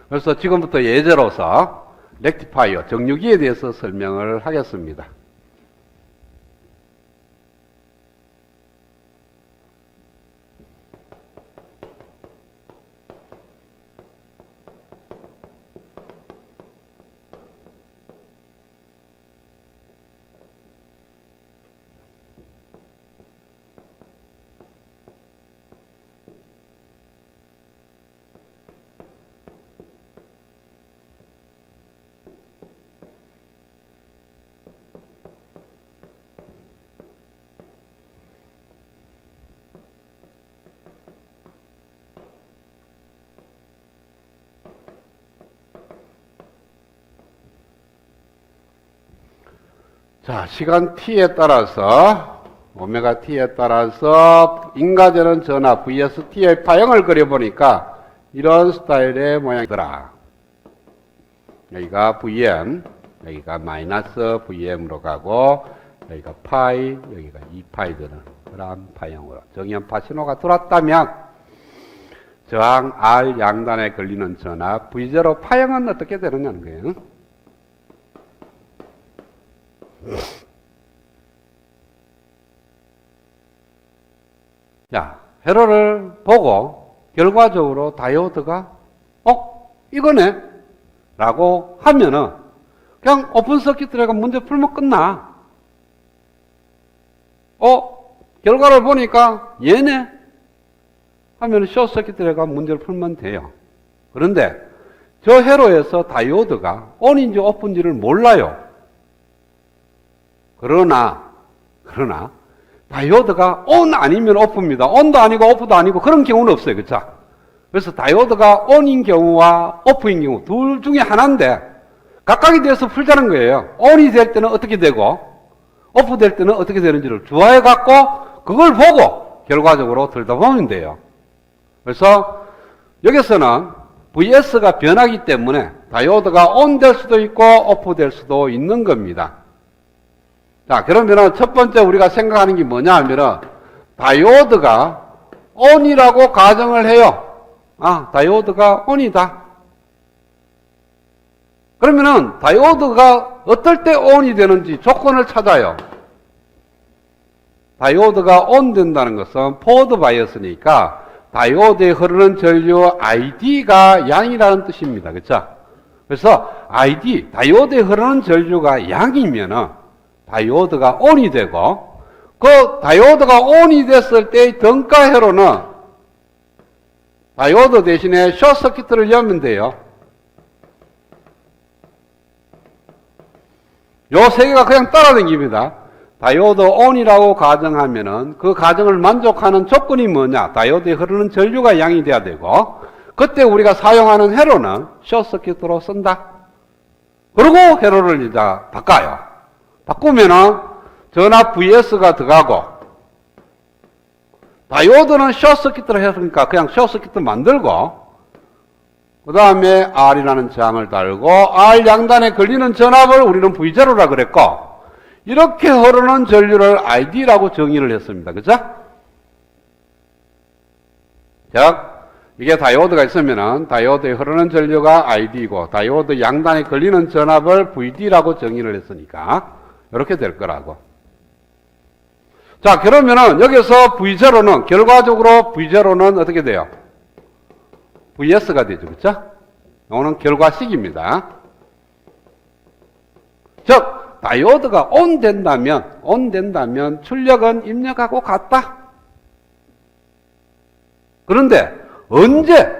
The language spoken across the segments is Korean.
그래서 지금부터 예제로서 렉티파이어, 정류기에 대해서 설명을 하겠습니다. 자, 시간 t에 따라서, 오메가 t에 따라서 인과되는 전압 vs-t의 파형을 그려보니까 이런 스타일의 모양이더라. 여기가 vm, 여기가 마이너스 vm으로 가고, 여기가 파이, 여기가 2파이 되는 그런 파형으로. 정연파 신호가 들어왔다면, 저항 R 양단에 걸리는 전압 V0 파형은 어떻게 되느냐는 거예요. 자, 회로를 보고 결과적으로 다이오드가 이거네 라고 하면은 그냥 오픈 서킷으로 문제 풀면 끝나. 결과를 보니까 얘네 하면 숏 서킷으로 문제를 풀면 돼요. 그런데 저 회로에서 다이오드가 ON인지 OFF인지를 몰라요. 그러나 다이오드가 ON 아니면 OFF입니다. ON도 아니고 OFF도 아니고 그런 경우는 없어요. 그렇죠? 그래서 다이오드가 ON인 경우와 OFF인 경우 둘 중에 하나인데 각각에 대해서 풀자는 거예요. ON이 될 때는 어떻게 되고 OFF 될 때는 어떻게 되는지를 주화해 갖고 그걸 보고 결과적으로 들여다보면 돼요. 그래서 여기서는 VS가 변하기 때문에 다이오드가 ON 될 수도 있고 OFF 될 수도 있는 겁니다. 자, 그러면은 첫 번째 우리가 생각하는 게 뭐냐 하면은 다이오드가 ON이라고 가정을 해요. 다이오드가 ON이다. 그러면은 다이오드가 어떨 때 ON이 되는지 조건을 찾아요. 다이오드가 ON 된다는 것은 포워드 바이어스니까 다이오드에 흐르는 전류 ID가 양이라는 뜻입니다. 그렇죠? 그래서 ID, 다이오드에 흐르는 전류가 양이면은 다이오드가 ON이 되고, 그 다이오드가 ON이 됐을 때의 등가 회로는 다이오드 대신에 숏서킷을 열면 돼요. 요 세 개가 그냥 따라다닙니다. 다이오드 ON이라고 가정하면은 그 가정을 만족하는 조건이 뭐냐? 다이오드에 흐르는 전류가 양이 돼야 되고, 그때 우리가 사용하는 회로는 숏서킷으로 쓴다. 그리고 회로를 이제 바꿔요. 바꾸면은 전압 VS가 들어가고 다이오드는 숏서킷으로 했으니까 그냥 숏서킷 만들고 그 다음에 R이라는 저항을 달고 R 양단에 걸리는 전압을 우리는 V0라 그랬고 이렇게 흐르는 전류를 ID라고 정의를 했습니다. 그죠? 즉 이게 다이오드가 있으면은 다이오드에 흐르는 전류가 ID고 다이오드 양단에 걸리는 전압을 VD라고 정의를 했으니까 이렇게 될 거라고. 자, 그러면은 여기서 V0는 결과적으로 V0는 어떻게 돼요? VS가 되죠. 그렇죠? 이거는 결과식입니다. 즉 다이오드가 ON 된다면 출력은 입력하고 같다. 그런데 언제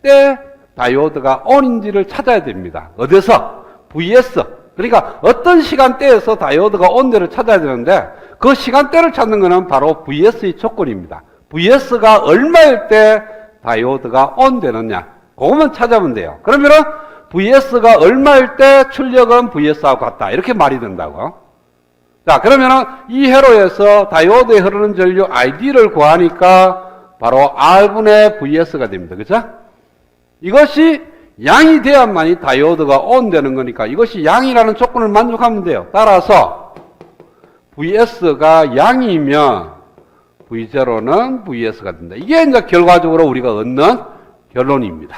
때 다이오드가 ON인지를 찾아야 됩니다. 어디서? VS. 그러니까 어떤 시간대에서 다이오드가 ON대를 찾아야 되는데 그 시간대를 찾는 것은 바로 VS의 조건입니다. VS가 얼마일 때 다이오드가 ON 되느냐 그것만 찾아보면 돼요. 그러면은 VS가 얼마일 때 출력은 VS하고 같다 이렇게 말이 된다고. 자, 그러면은 이 회로에서 다이오드에 흐르는 전류 ID를 구하니까 바로 R분의 VS가 됩니다. 그죠? 이것이 양이 돼야만이 다이오드가 ON 되는 거니까 이것이 양이라는 조건을 만족하면 돼요. 따라서 VS가 양이면 V0는 VS가 된다. 이게 이제 결과적으로 우리가 얻는 결론입니다.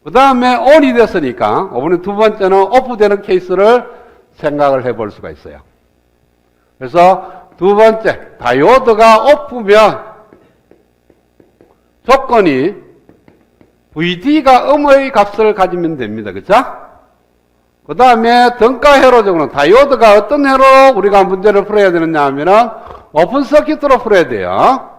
그 다음에 ON이 됐으니까 이번에 두 번째는 OFF 되는 케이스를 생각을 해볼 수가 있어요. 그래서 두 번째, 다이오드가 OFF면 조건이 VD가 음의 값을 가지면 됩니다. 그쵸? 그 다음에 등가 회로적으로는 다이오드가 어떤 회로로 우리가 문제를 풀어야 되느냐 하면은 오픈 서킷으로 풀어야 돼요.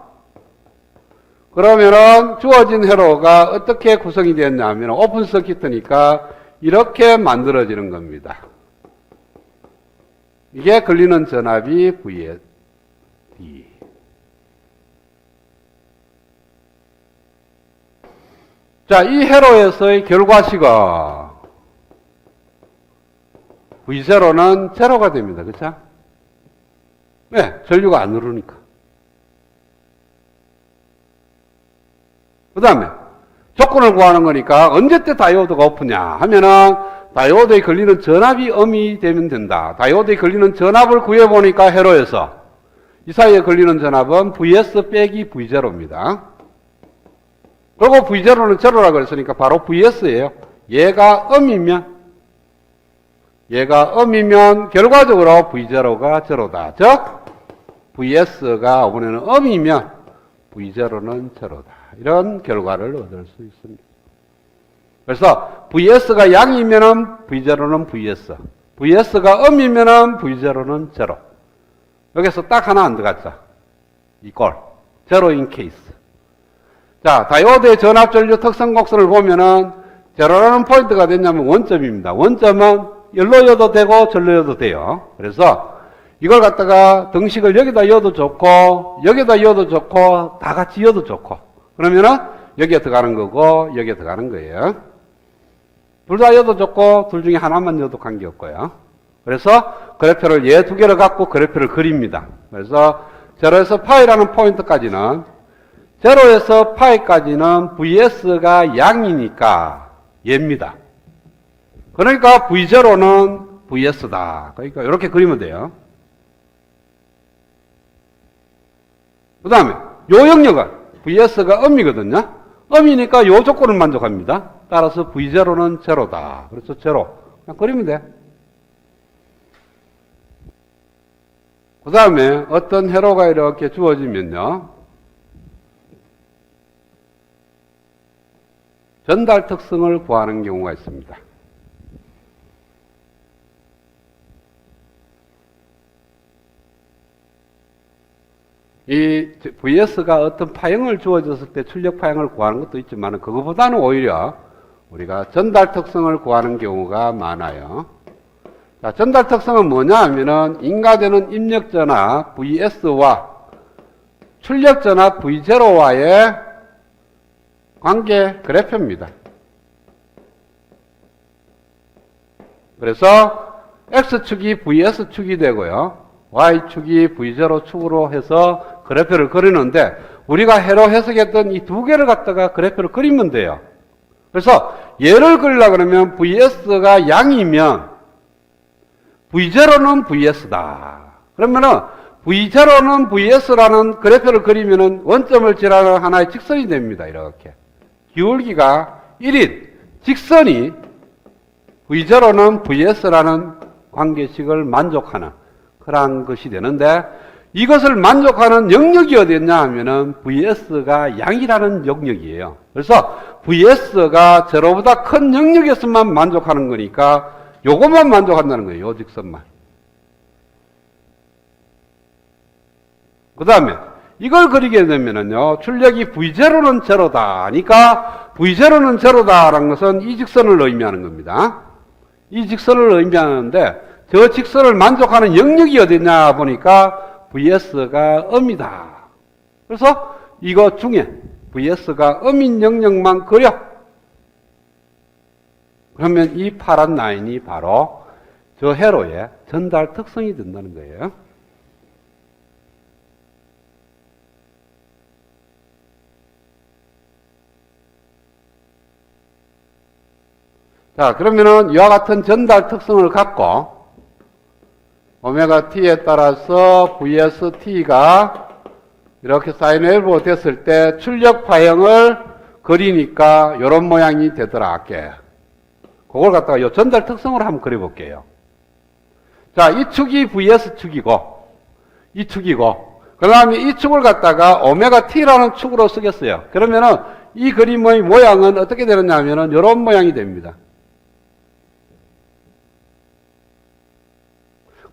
그러면은 주어진 회로가 어떻게 구성이 되었냐 하면 오픈 서킷이니까 이렇게 만들어지는 겁니다. 이게 걸리는 전압이 VD. 자, 이 회로에서의 결과식은 V0는 제로가 됩니다. 그쵸? 네, 전류가 안 흐르니까. 그 다음에 조건을 구하는 거니까 언제 때 다이오드가 오프냐 하면은 다이오드에 걸리는 전압이 음이 되면 된다. 다이오드에 걸리는 전압을 구해보니까 회로에서 이 사이에 걸리는 전압은 VS 빼기 V0입니다. 그리고 V0는 제로라고 그랬으니까 바로 VS예요. 얘가 음이면 결과적으로 V0가 제로다. 즉 VS가 이번에는 음이면 V0는 제로다. 이런 결과를 얻을 수 있습니다. 그래서 VS가 양이면은 V0는 VS, VS가 음이면은 V0는 제로. 여기서 딱 하나 안 들어갔죠. 이꼴 제로인 케이스. 자, 다이오드의 전압 전류 특성 곡선을 보면은 제로라는 포인트가 됐냐면 원점입니다. 원점은 열로여도 되고 절로여도 돼요. 그래서 이걸 갖다가 등식을 여기다 이어도 좋고 여기다 이어도 좋고 다 같이 이어도 좋고 그러면은 여기에 들어가는 거고 여기에 들어가는 거예요. 둘 다 이어도 좋고 둘 중에 하나만 이어도 관계없고요. 그래서 그래프를 얘 두 개를 갖고 그래프를 그립니다. 그래서 제로에서 파이라는 포인트까지는 제로에서 파이까지는 VS가 양이니까 얘입니다. 그러니까 V0는 VS다. 그러니까 이렇게 그리면 돼요. 그 다음에 요 영역은 VS가 음이거든요. 음이니까 요 조건을 만족합니다. 따라서 V0는 제로다. 그래서 제로. 그냥 그리면 돼. 그 다음에 어떤 회로가 이렇게 주어지면요. 전달 특성을 구하는 경우가 있습니다. 이 VS가 어떤 파형을 주어졌을 때 출력 파형을 구하는 것도 있지만 그거보다는 오히려 우리가 전달 특성을 구하는 경우가 많아요. 자, 전달 특성은 뭐냐 하면은 인가되는 입력 전압 VS와 출력 전압 V0와의 관계 그래프입니다. 그래서 X축이 VS축이 되고요. Y축이 V0축으로 해서 그래프를 그리는데 우리가 해로 해석했던 이 두 개를 갖다가 그래프를 그리면 돼요. 그래서 얘를 그리려고 그러면 VS가 양이면 V0는 VS다. 그러면은 V0는 VS라는 그래프를 그리면은 원점을 지나는 하나의 직선이 됩니다. 이렇게. 기울기가 1인 직선이 V0는 VS라는 관계식을 만족하는 그러한 것이 되는데 이것을 만족하는 영역이 어디였냐 하면은 VS가 양이라는 영역이에요. 그래서 VS가 제로보다 큰 영역에서만 만족하는 거니까 요것만 만족한다는 거예요. 요 직선만. 그 다음에 이걸 그리게 되면은요, 출력이 V0는 제로다. 하니까 V0는 제로다라는 것은 이 직선을 의미하는 겁니다. 이 직선을 의미하는데 저 직선을 만족하는 영역이 어디냐 보니까 VS가 음이다. 그래서 이거 중에 VS가 음인 영역만 그려. 그러면 이 파란 라인이 바로 저 회로의 전달 특성이 된다는 거예요. 자, 그러면은 이와 같은 전달 특성을 갖고 오메가 t에 따라서 VST가 이렇게 사인 웨이브로 됐을 때 출력 파형을 그리니까 이런 모양이 되더라 할게. 그걸 갖다가 요 전달 특성으로 한번 그려볼게요. 자, 이 축이 VS 축이고, 이 축이고, 그 다음에 이 축을 갖다가 오메가 T라는 축으로 쓰겠어요. 그러면은 이 그림의 모양은 어떻게 되느냐면은 이런 모양이 됩니다.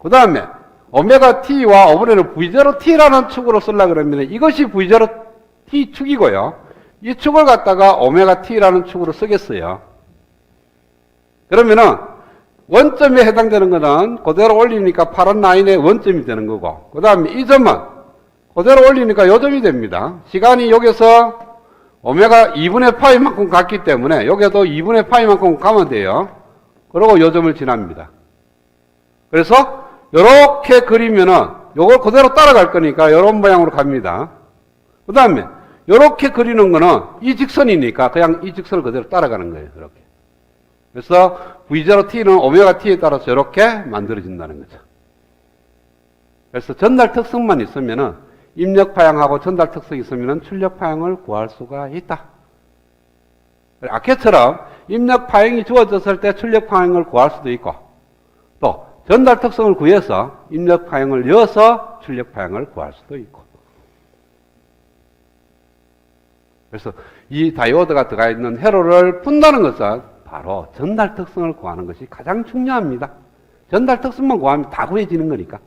그 다음에 오메가 T와 오브레를 V0 T라는 축으로 쓰려고 그러면 이것이 V0 T 축이고요. 이 축을 갖다가 오메가 T라는 축으로 쓰겠어요. 그러면은 원점에 해당되는 거는 그대로 올리니까 파란 라인의 원점이 되는 거고, 그 다음에 이 점은 그대로 올리니까 요점이 됩니다. 시간이 여기서 오메가 2분의 파이만큼 갔기 때문에 여기도 2분의 파이만큼 가면 돼요. 그리고 요점을 지납니다. 그래서 이렇게 그리면은 요걸 그대로 따라갈 거니까 이런 모양으로 갑니다. 그 다음에 이렇게 그리는 거는 이 직선이니까 그냥 이 직선을 그대로 따라가는 거예요. 이렇게. 그래서 V0T는 오메가 T에 따라서 이렇게 만들어진다는 거죠. 그래서 전달 특성만 있으면은 입력 파형하고 전달 특성이 있으면은 출력 파형을 구할 수가 있다. 아까처럼 입력 파형이 주어졌을 때 출력 파형을 구할 수도 있고, 또 전달 특성을 구해서 입력 파형을 넣어서 출력 파형을 구할 수도 있고. 그래서 이 다이오드가 들어가 있는 회로를 푼다는 것은 바로 전달 특성을 구하는 것이 가장 중요합니다. 전달 특성만 구하면 다 구해지는 거니까.